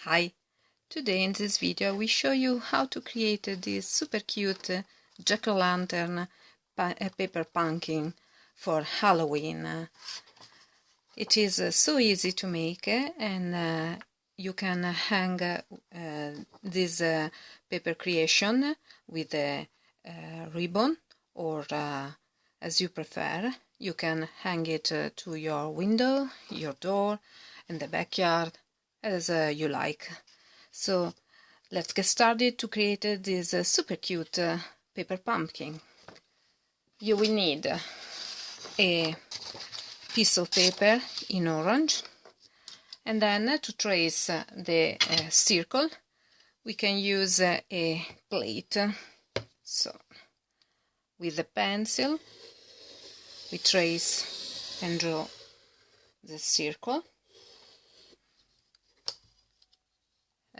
Hi, today in this video we show you how to create this super cute jack-o'-lantern paper pumpkin for Halloween. It is so easy to make and you can hang this paper creation with a ribbon or as you prefer. You can hang it to your window, your door, in the backyard, as you like. So let's get started to create this super cute paper pumpkin. You will need a piece of paper in orange, and then to trace the circle we can use a plate. So with a pencil we trace and draw the circle,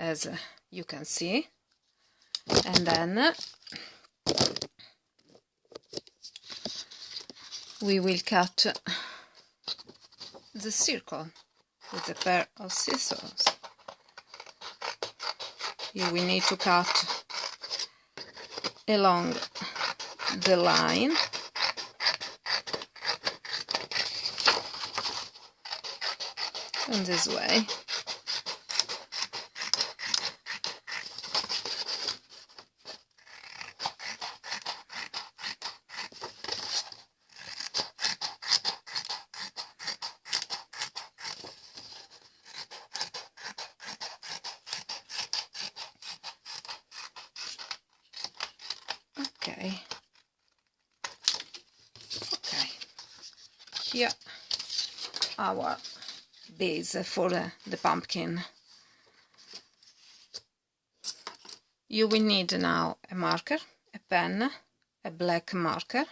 as you can see, and then we will cut the circle with a pair of scissors. You will need to cut along the line in this way. Okay, here our base for the pumpkin. You will need now a marker, a pen, a black marker,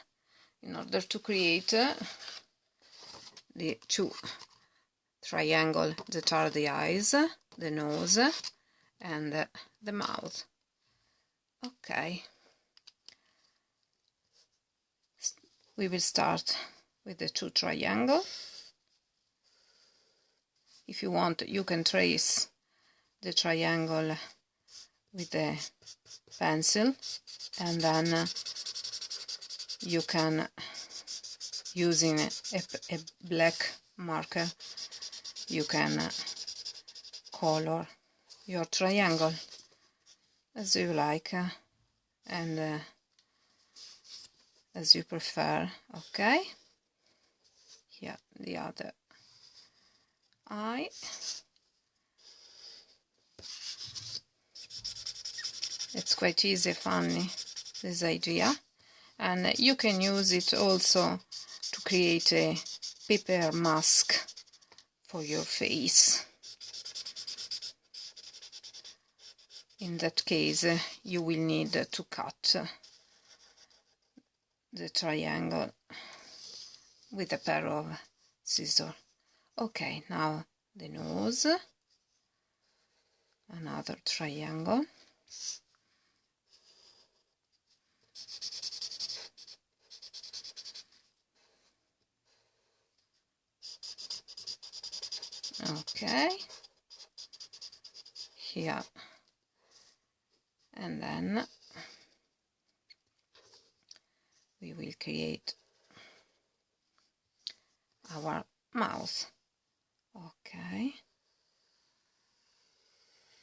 in order to create the two triangles that are the eyes, the nose, and the mouth. Okay. We will start with the two triangles. If you want, you can trace the triangle with a pencil, and then you can, using a black marker, you can color your triangle as you like and as you prefer. Okay, here the other eye. It's quite easy, funny, this idea, and you can use it also to create a paper mask for your face. In that case you will need to cut the triangle with a pair of scissors. Okay, now the nose, another triangle, okay, here, and then we will create our mouth. Okay,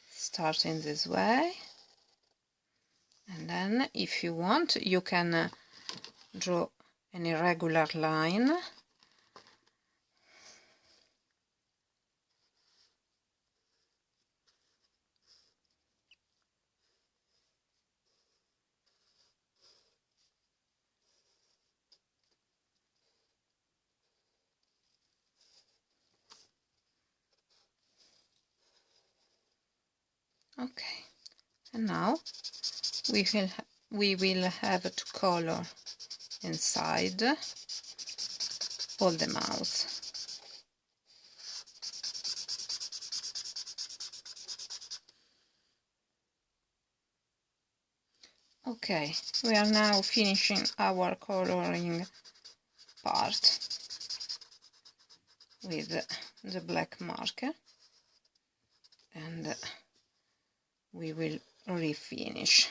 start in this way, and then if you want you can draw an irregular line. Okay, and now we will have to color inside all the mouth. Okay, we are now finishing our coloring part with the black marker, and we will refinish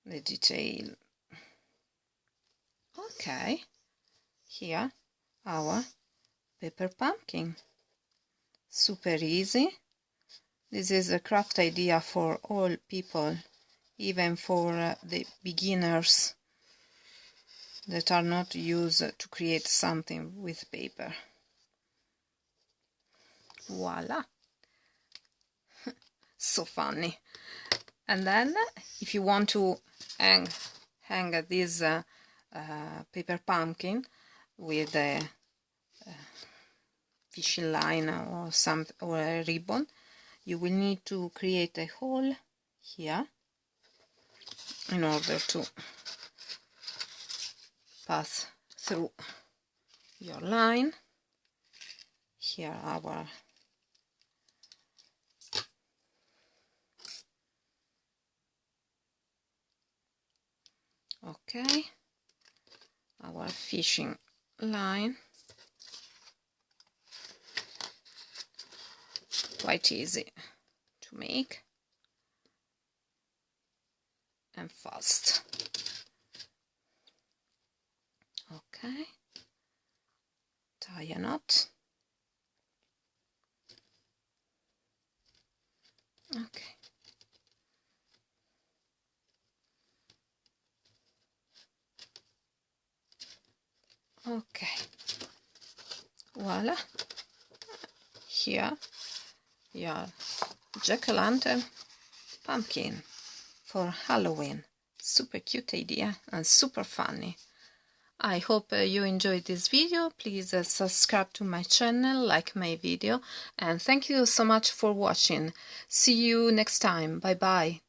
the detail. Okay, here our paper pumpkin. Super easy. This is a craft idea for all people, even for the beginners that are not used to create something with paper. Voila! So funny. And then if you want to hang this paper pumpkin with a fishing line or a ribbon, you will need to create a hole here in order to pass through your line. Here our our fishing line. Quite easy to make and fast. Okay, tie a knot. Okay. Okay, voila. Here your jack-o'-lantern pumpkin for Halloween. Super cute idea and super funny. I hope you enjoyed this video. Please subscribe to my channel, like my video, and thank you so much for watching. See you next time. Bye bye.